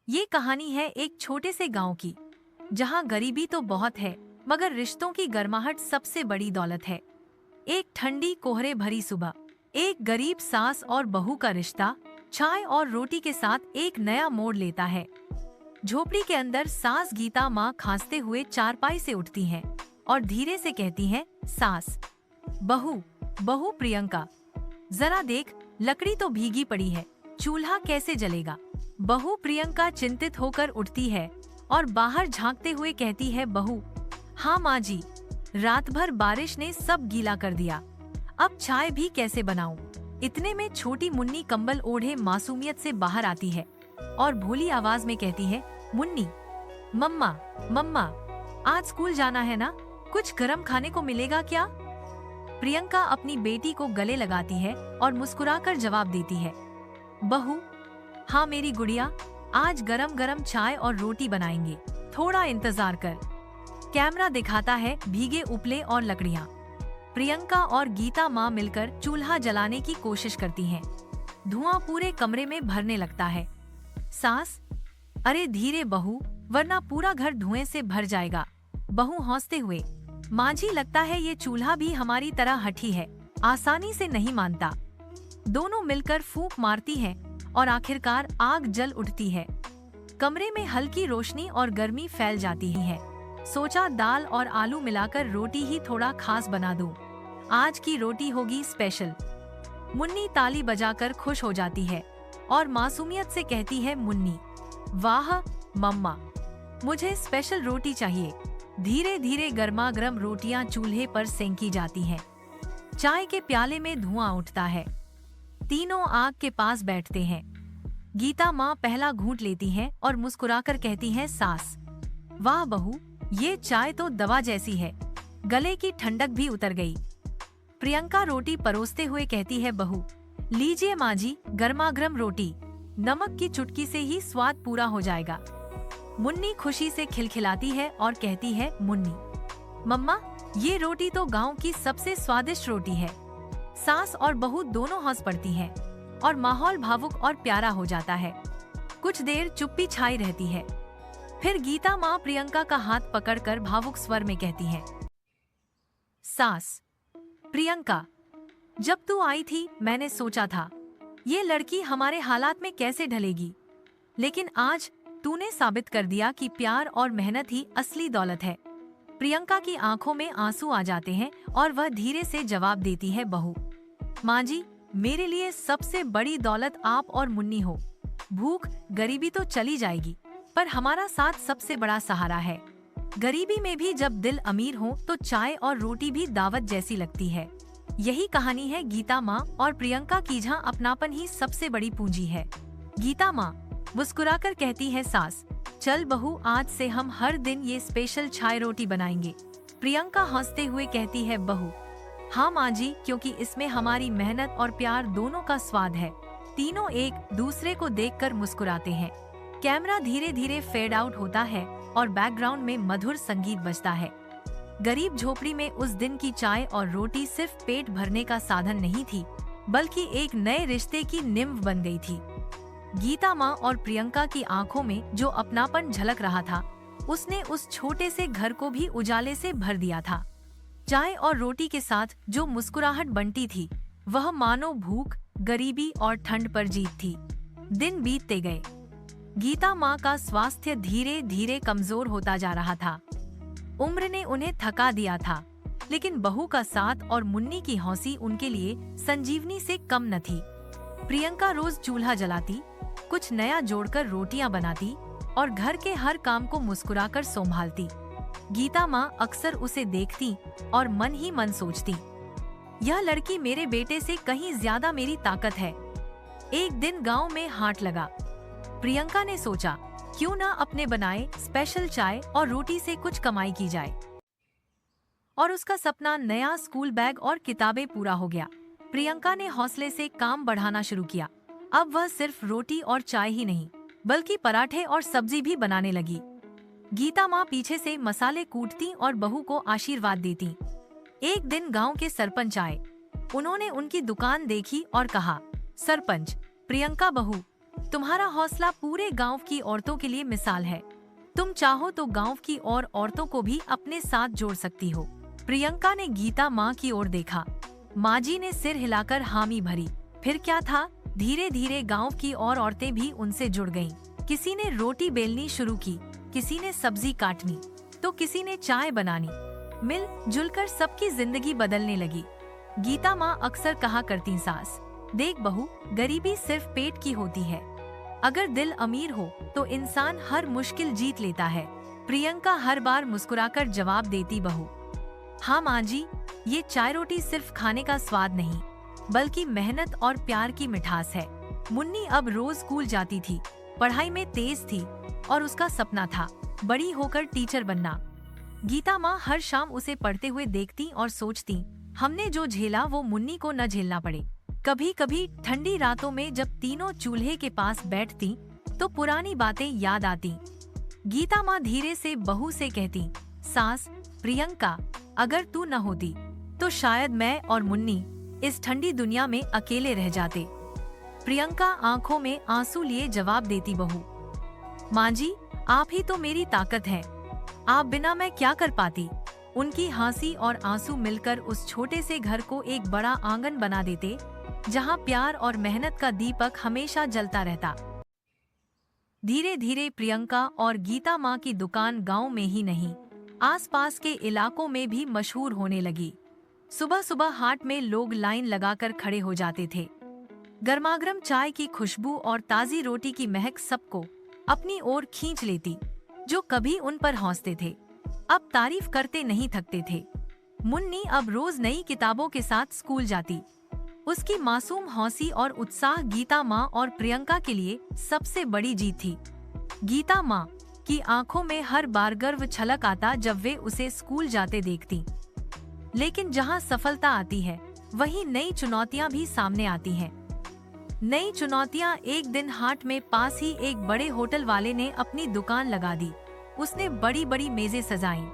ये कहानी है एक छोटे से गांव की, जहां गरीबी तो बहुत है मगर रिश्तों की गर्माहट सबसे बड़ी दौलत है। एक ठंडी कोहरे भरी सुबह, एक गरीब सास और बहू का रिश्ता चाय और रोटी के साथ एक नया मोड़ लेता है। झोपड़ी के अंदर सास गीता माँ खांसते हुए चारपाई से उठती हैं और धीरे से कहती हैं, सास, बहू, बहू प्रियंका, जरा देख, लकड़ी तो भीगी पड़ी है, चूल्हा कैसे जलेगा। बहू प्रियंका चिंतित होकर उठती है और बाहर झांकते हुए कहती है, बहू, हाँ माँ जी, रात भर बारिश ने सब गीला कर दिया, अब चाय भी कैसे बनाऊं। इतने में छोटी मुन्नी कंबल ओढ़े मासूमियत से बाहर आती है और भोली आवाज में कहती है, मुन्नी, मम्मा, मम्मा, आज स्कूल जाना है ना, कुछ गरम खाने को मिलेगा क्या। प्रियंका अपनी बेटी को गले लगाती है और मुस्कुराकर जवाब देती है, बहू, हाँ मेरी गुड़िया, आज गरम गरम चाय और रोटी बनाएंगे, थोड़ा इंतजार कर। कैमरा दिखाता है भीगे उपले और लकड़ियाँ। प्रियंका और गीता माँ मिलकर चूल्हा जलाने की कोशिश करती हैं। धुआं पूरे कमरे में भरने लगता है। सास, अरे धीरे बहू, वरना पूरा घर धुएं से भर जाएगा। बहू हंसते हुए, माँ जी, लगता है ये चूल्हा भी हमारी तरह हठी है, आसानी से नहीं मानता। दोनों मिलकर फूंक मारती हैं और आखिरकार आग जल उठती है। कमरे में हल्की रोशनी और गर्मी फैल जाती ही है। सोचा दाल और आलू मिलाकर रोटी ही थोड़ा खास बना दूं। आज की रोटी होगी स्पेशल। मुन्नी ताली बजाकर खुश हो जाती है और मासूमियत से कहती है, मुन्नी, वाह मम्मा, मुझे स्पेशल रोटी चाहिए। धीरे धीरे गर्मा गर्म रोटियां चूल्हे पर सेंकी जाती हैं। चाय के प्याले में धुआं उठता है। तीनों आग के पास बैठते हैं। गीता माँ पहला घूंट लेती हैं और मुस्कुराकर कहती हैं, सास, वाह बहू, ये चाय तो दवा जैसी है, गले की ठंडक भी उतर गई। प्रियंका रोटी परोसते हुए कहती है, बहू, लीजिए माँ जी, गर्मा गर्म रोटी, नमक की चुटकी से ही स्वाद पूरा हो जाएगा। मुन्नी खुशी से खिलखिलाती है और कहती है, मुन्नी, मम्मा, ये रोटी तो गांव की सबसे स्वादिष्ट रोटी है। सास और बहू दोनों हंस पड़ती हैं और माहौल भावुक और प्यारा हो जाता है। कुछ देर चुप्पी छाई रहती है। फिर गीता माँ प्रियंका का हाथ पकड़कर भावुक स्वर में कहती है, सास, प्रियंका, जब तू आई थी मैंने सोचा था ये लड़की हमारे हालात में कैसे ढलेगी, लेकिन आज तूने साबित कर दिया कि प्यार और मेहनत ही असली दौलत है। प्रियंका की आंखों में आंसू आ जाते हैं और वह धीरे से जवाब देती है, बहू, माँ जी, मेरे लिए सबसे बड़ी दौलत आप और मुन्नी हो। भूख गरीबी तो चली जाएगी, पर हमारा साथ सबसे बड़ा सहारा है। गरीबी में भी जब दिल अमीर हो तो चाय और रोटी भी दावत जैसी लगती है। यही कहानी है गीता माँ और प्रियंका की, जहाँ अपनापन ही सबसे बड़ी पूंजी है। गीता माँ मुस्कुराकर कहती है, सास, चल बहू, आज से हम हर दिन ये स्पेशल चाय रोटी बनाएंगे। प्रियंका हंसते हुए कहती है, बहू, हाँ माँ जी, क्योंकि इसमें हमारी मेहनत और प्यार दोनों का स्वाद है। तीनों एक दूसरे को देखकर मुस्कुराते हैं। कैमरा धीरे धीरे फेड आउट होता है और बैकग्राउंड में मधुर संगीत बजता है। गरीब झोपड़ी में उस दिन की चाय और रोटी सिर्फ पेट भरने का साधन नहीं थी, बल्कि एक नए रिश्ते की नींव बन गई थी। गीता माँ और प्रियंका की आंखों में जो अपनापन झलक रहा था, उसने उस छोटे से घर को भी उजाले से भर दिया था। चाय और रोटी के साथ जो मुस्कुराहट बनती थी, वह मानो भूख, गरीबी और ठंड पर जीत थी। दिन बीतते गए। गीता माँ का स्वास्थ्य धीरे धीरे कमजोर होता जा रहा था। उम्र ने उन्हें थका दिया था, लेकिन बहू का साथ और मुन्नी की हौसी उनके लिए संजीवनी से कम न थी। प्रियंका रोज चूल्हा जलाती, कुछ नया जोड़कर रोटियां बनाती और घर के हर काम को मुस्कुराकर संभालती। गीता माँ अक्सर उसे देखती और मन ही मन सोचती, यह लड़की मेरे बेटे से कहीं ज्यादा मेरी ताकत है। एक दिन गांव में हाट लगा। प्रियंका ने सोचा, क्यों ना अपने बनाए स्पेशल चाय और रोटी से कुछ कमाई की जाए। और उसका सपना, नया स्कूल बैग और किताबें, पूरा हो गया। प्रियंका ने हौसले से काम बढ़ाना शुरू किया। अब वह सिर्फ रोटी और चाय ही नहीं, बल्कि पराठे और सब्जी भी बनाने लगी। गीता माँ पीछे से मसाले कूटती और बहू को आशीर्वाद देती। एक दिन गांव के सरपंच आए। उन्होंने उनकी दुकान देखी और कहा, सरपंच, प्रियंका बहू, तुम्हारा हौसला पूरे गांव की औरतों के लिए मिसाल है। तुम चाहो तो गांव की और औरतों को भी अपने साथ जोड़ सकती हो। प्रियंका ने गीता माँ की ओर देखा। माँ जी ने सिर हिलाकर हामी भरी। फिर क्या था, धीरे धीरे गांव की और औरतें भी उनसे जुड़ गईं। किसी ने रोटी बेलनी शुरू की, किसी ने सब्जी काटनी, तो किसी ने चाय बनानी। मिल जुलकर सबकी जिंदगी बदलने लगी। गीता माँ अक्सर कहा करती, सास देख बहू, गरीबी सिर्फ पेट की होती है, अगर दिल अमीर हो तो इंसान हर मुश्किल जीत लेता है। प्रियंका हर बार मुस्कुराकर जवाब देती, बहू हाँ माँ जी, ये चाय रोटी सिर्फ खाने का स्वाद नहीं, बल्कि मेहनत और प्यार की मिठास है। मुन्नी अब रोज स्कूल जाती थी, पढ़ाई में तेज थी और उसका सपना था बड़ी होकर टीचर बनना। गीता माँ हर शाम उसे पढ़ते हुए देखती और सोचती, हमने जो झेला वो मुन्नी को न झेलना पड़े। कभी कभी ठंडी रातों में जब तीनों चूल्हे के पास बैठती तो पुरानी बातें याद आती। गीता माँ धीरे से बहू से कहती, सास प्रियंका, अगर तू न होती तो शायद मैं और मुन्नी इस ठंडी दुनिया में अकेले रह जाते। प्रियंका आंखों में आंसू लिए जवाब देती, बहू माँ जी, आप ही तो मेरी ताकत है, आप बिना मैं क्या कर पाती। उनकी हंसी और आंसू मिलकर उस छोटे से घर को एक बड़ा आंगन बना देते, जहां प्यार और मेहनत का दीपक हमेशा जलता रहता। धीरे धीरे प्रियंका और गीता माँ की दुकान गांव में ही नहीं, आसपास के इलाकों में भी मशहूर होने लगी। सुबह सुबह हाट में लोग लाइन लगाकर खड़े हो जाते थे। गर्मागर्म चाय की खुशबू और ताजी रोटी की महक सबको अपनी ओर खींच लेती। जो कभी उन पर हंसते थे, अब तारीफ करते नहीं थकते थे। मुन्नी अब रोज नई किताबों के साथ स्कूल जाती। उसकी मासूम हौसी और उत्साह गीता माँ और प्रियंका के लिए सबसे बड़ी जीत थी। गीता माँ की आंखों में हर बार गर्व छलक आता जब वे उसे स्कूल जाते देखती। लेकिन जहाँ सफलता आती है, वहीं नई चुनौतियाँ भी सामने आती हैं। नई चुनौतियाँ, एक दिन हाट में पास ही एक बड़े होटल वाले ने अपनी दुकान लगा दी। उसने बड़ी बड़ी मेजें सजाईं,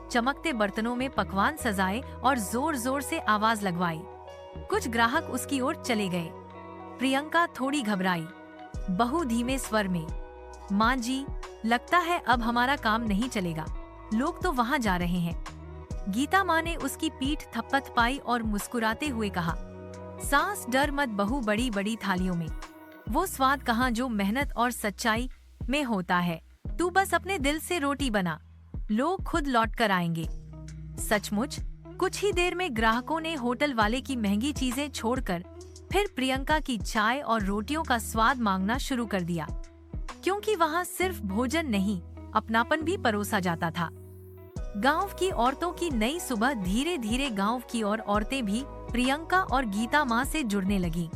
चमकते बर्तनों में पकवान सजाए और जोर जोर से आवाज लगवाई। कुछ ग्राहक उसकी ओर चले गए। प्रियंका थोड़ी घबराई। बहू धीमे स्वर में, माँ जी, लगता है अब हमारा काम नहीं चलेगा, लोग तो वहाँ जा रहे हैं। गीता माँ ने उसकी पीठ थपथपाई और मुस्कुराते हुए कहा, सास डर मत बहू, बड़ी बड़ी थालियों में वो स्वाद कहाँ जो मेहनत और सच्चाई में होता है। तू बस अपने दिल से रोटी बना, लोग खुद लौट कर आएंगे। सचमुच कुछ ही देर में ग्राहकों ने होटल वाले की महंगी चीजें छोड़कर फिर प्रियंका की चाय और रोटियों का स्वाद मांगना शुरू कर दिया, क्योंकि वहाँ सिर्फ भोजन नहीं, अपनापन भी परोसा जाता था। गांव की औरतों की नई सुबह धीरे धीरे गांव की और औरतें भी प्रियंका और गीता माँ से जुड़ने लगी।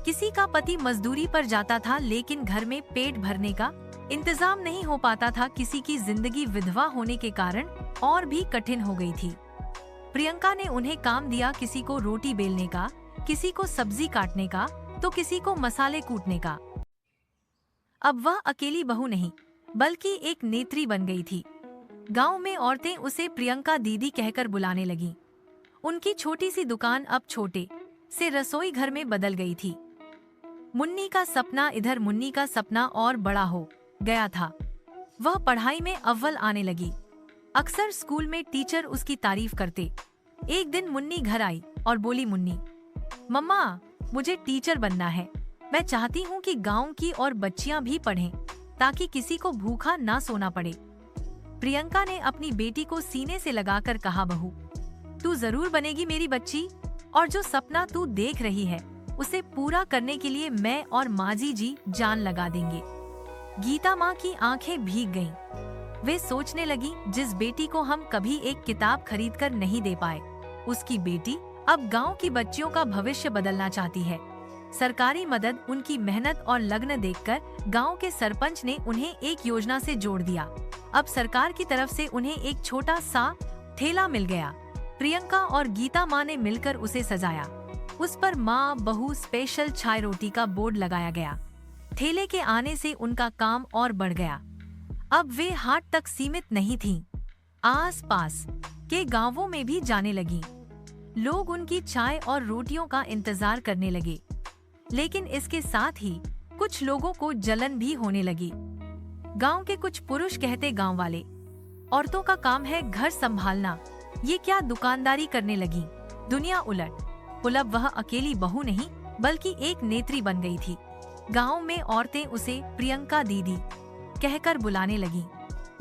किसी का पति मजदूरी पर जाता था, लेकिन घर में पेट भरने का इंतजाम नहीं हो पाता था। किसी की जिंदगी विधवा होने के कारण और भी कठिन हो गई थी। प्रियंका ने उन्हें काम दिया, किसी को रोटी बेलने का, किसी को सब्जी काटने का, तो किसी को मसाले कूटने का। अब वह अकेली बहू नहीं, बल्कि एक नेत्री बन गई थी। गांव में औरतें उसे प्रियंका दीदी कहकर बुलाने लगीं। उनकी छोटी सी दुकान अब छोटे से रसोई घर में बदल गई थी। मुन्नी का सपना इधर, मुन्नी का सपना और बड़ा हो गया था। वह पढ़ाई में अव्वल आने लगी। अक्सर स्कूल में टीचर उसकी तारीफ करते। एक दिन मुन्नी घर आई और बोली, मुन्नी मम्मा, मुझे टीचर बनना है। मैं चाहती हूँ कि गांव की और बच्चियाँ भी पढ़ें, ताकि किसी को भूखा ना सोना पड़े। प्रियंका ने अपनी बेटी को सीने से लगाकर कहा, बहू तू जरूर बनेगी मेरी बच्ची, और जो सपना तू देख रही है उसे पूरा करने के लिए मैं और माजी जी जान लगा देंगे। गीता माँ की आंखें भीग गईं। वे सोचने लगी, जिस बेटी को हम कभी एक किताब खरीदकर नहीं दे पाए, उसकी बेटी अब गांव की बच्चियों का भविष्य बदलना चाहती है। सरकारी मदद, उनकी मेहनत और लगन देखकर गांव के सरपंच ने उन्हें एक योजना से जोड़ दिया। अब सरकार की तरफ से उन्हें एक छोटा सा ठेला मिल गया। प्रियंका और गीता माँ ने मिलकर उसे सजाया। उस पर माँ बहू स्पेशल चाय रोटी का बोर्ड लगाया गया। ठेले के आने से उनका काम और बढ़ गया। अब वे हाट तक सीमित नहीं थीं, आस-पास के गांवों में भी जाने लगीं। लोग उनकी चाय और रोटियों का इंतजार करने लगे। लेकिन इसके साथ ही कुछ लोगों को जलन भी होने लगी। गांव के कुछ पुरुष कहते, गांव वाले औरतों का काम है घर संभालना, ये क्या दुकानदारी करने लगी। दुनिया उलट पुलब वह अकेली बहू नहीं बल्कि एक नेत्री बन गई थी। गांव में औरतें उसे प्रियंका दीदी कहकर बुलाने लगी।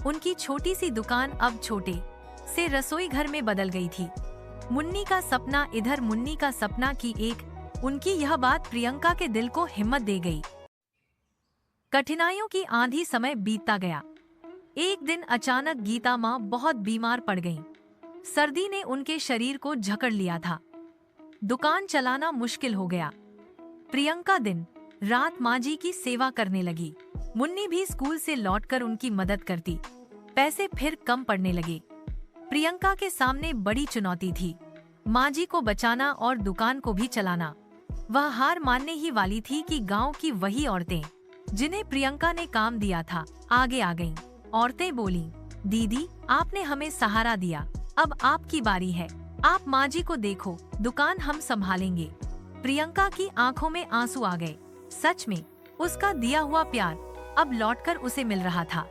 उनकी छोटी सी दुकान अब छोटे से रसोई घर में बदल गई थी। मुन्नी का सपना इधर, मुन्नी का सपना की एक। उनकी यह बात प्रियंका के दिल को हिम्मत दे गई। कठिनाइयों की आंधी समय बीतता गया। एक दिन अचानक गीता माँ बहुत बीमार पड़ गईं। सर्दी ने उनके शरीर को जकड़ लिया था। दुकान चलाना मुश्किल हो गया। प्रियंका दिन रात माँ जी की सेवा करने लगी। मुन्नी भी स्कूल से लौटकर उनकी मदद करती। पैसे फिर कम पड़ने लगे। प्रियंका के सामने बड़ी चुनौती थी, माँ जी को बचाना और दुकान को भी चलाना। वह हार मानने ही वाली थी कि गांव की वही औरतें जिन्हें प्रियंका ने काम दिया था आगे आ गईं। औरतें बोलीं, दीदी आपने हमें सहारा दिया, अब आपकी बारी है। आप माँ जी को देखो, दुकान हम संभालेंगे। प्रियंका की आंखों में आंसू आ गए। सच में उसका दिया हुआ प्यार अब लौटकर उसे मिल रहा था।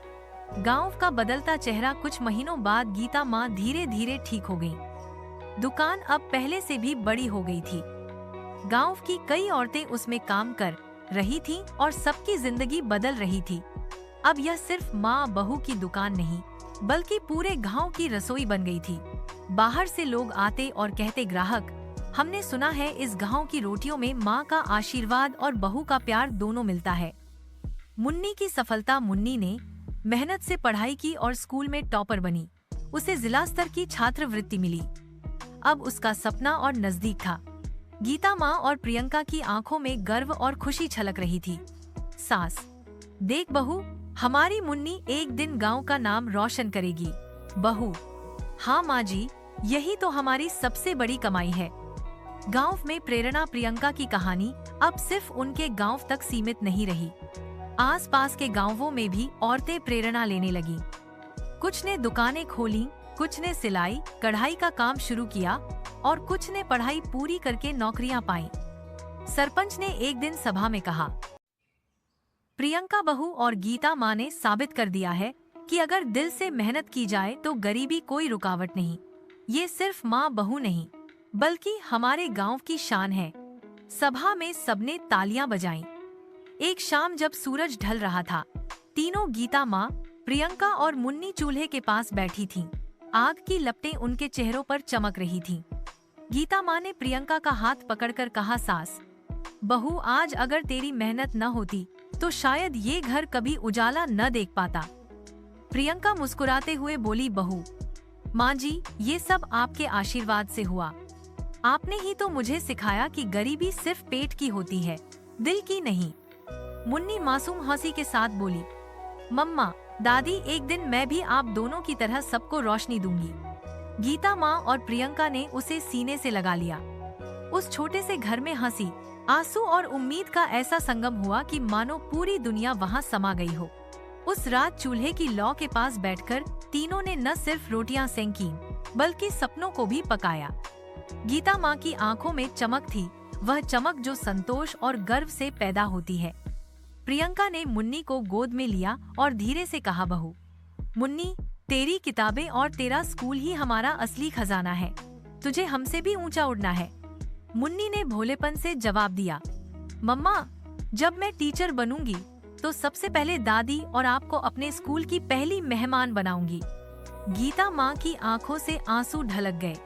गांव का बदलता चेहरा कुछ महीनों बाद गीता माँ धीरे धीरे ठीक हो गईं। दुकान अब पहले से भी बड़ी हो गई थी। गांव की कई औरतें उसमें काम कर रही थीं और सबकी जिंदगी बदल रही थी। अब यह सिर्फ माँ बहू की दुकान नहीं बल्कि पूरे गांव की रसोई बन गई थी। बाहर से लोग आते और कहते, ग्राहक हमने सुना है इस गांव की रोटियों में माँ का आशीर्वाद और बहू का प्यार दोनों मिलता है। मुन्नी की सफलता, मुन्नी ने मेहनत से पढ़ाई की और स्कूल में टॉपर बनी। उसे जिला स्तर की छात्रवृत्ति मिली। अब उसका सपना और नजदीक था। गीता माँ और प्रियंका की आंखों में गर्व और खुशी छलक रही थी। सास, देख बहू, हमारी मुन्नी एक दिन गांव का नाम रोशन करेगी। बहू, हाँ माँ जी, यही तो हमारी सबसे बड़ी कमाई है। गांव में प्रेरणा। प्रियंका की कहानी अब सिर्फ उनके गांव तक सीमित नहीं रही। आसपास के गांवों में भी औरतें प्रेरणा लेने लगीं। कुछ ने दुकानें खोलीं, कुछ ने सिलाई कढ़ाई का काम शुरू किया और कुछ ने पढ़ाई पूरी करके नौकरियां पाईं। सरपंच ने एक दिन सभा में कहा, प्रियंका बहू और गीता माँ ने साबित कर दिया है कि अगर दिल से मेहनत की जाए तो गरीबी कोई रुकावट नहीं। ये सिर्फ माँ बहू नहीं बल्कि हमारे गांव की शान है। सभा में सबने तालियां बजाईं। एक शाम जब सूरज ढल रहा था, तीनों गीता माँ, प्रियंका और मुन्नी चूल्हे के पास बैठी थीं। आग की लपटें उनके चेहरों पर चमक रही थीं। गीता माँ ने प्रियंका का हाथ पकड़कर कहा, सास बहू, आज अगर तेरी मेहनत न होती तो शायद ये घर कभी उजाला न देख पाता। प्रियंका मुस्कुराते हुए बोली, बहू माँ जी, ये सब आपके आशीर्वाद से हुआ। आपने ही तो मुझे सिखाया कि गरीबी सिर्फ पेट की होती है, दिल की नहीं। मुन्नी मासूम हंसी के साथ बोली, मम्मा, दादी, एक दिन मैं भी आप दोनों की तरह सबको रोशनी दूंगी। गीता माँ और प्रियंका ने उसे सीने से लगा लिया। उस छोटे से घर में हंसी, आंसू और उम्मीद का ऐसा संगम हुआ कि मानो पूरी दुनिया वहाँ समा गई हो। उस रात चूल्हे की लौ के पास बैठकर तीनों ने न सिर्फ रोटियां सेंकी बल्कि सपनों को भी पकाया। गीता माँ की आंखों में चमक थी, वह चमक जो संतोष और गर्व से पैदा होती है। प्रियंका ने मुन्नी को गोद में लिया और धीरे से कहा, बहू मुन्नी, तेरी किताबें और तेरा स्कूल ही हमारा असली खजाना है। तुझे हमसे भी ऊंचा उड़ना है। मुन्नी ने भोलेपन से जवाब दिया, मम्मा, जब मैं टीचर बनूंगी तो सबसे पहले दादी और आपको अपने स्कूल की पहली मेहमान बनाऊंगी। गीता माँ की आंखों से आंसू ढलक गए।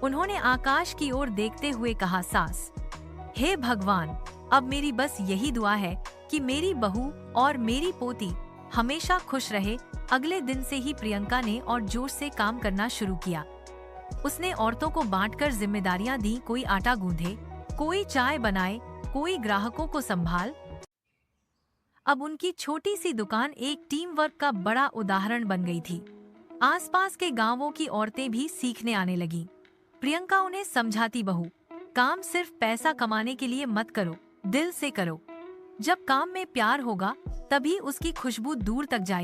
उन्होंने आकाश की ओर देखते हुए कहा, सास, हे भगवान, अब मेरी बस यही दुआ है कि मेरी बहू और मेरी पोती हमेशा खुश रहे। अगले दिन से ही प्रियंका ने और जोश से काम करना शुरू किया। उसने औरतों को बांटकर जिम्मेदारियां दी, कोई आटा गूंधे, कोई चाय बनाए, कोई ग्राहकों को संभाल। अब उनकी छोटी सी दुकान एक टीम वर्क का बड़ा उदाहरण बन गई थी। आसपास के गांवों की औरतें भी सीखने आने लगीं। प्रियंका उन्हें समझाती, बहू, काम सिर्फ पैसा कमाने के लिए मत करो, दिल से करो। जब काम में प्यार होगा तभी उसकी खुशबू दूर तक जाएगी।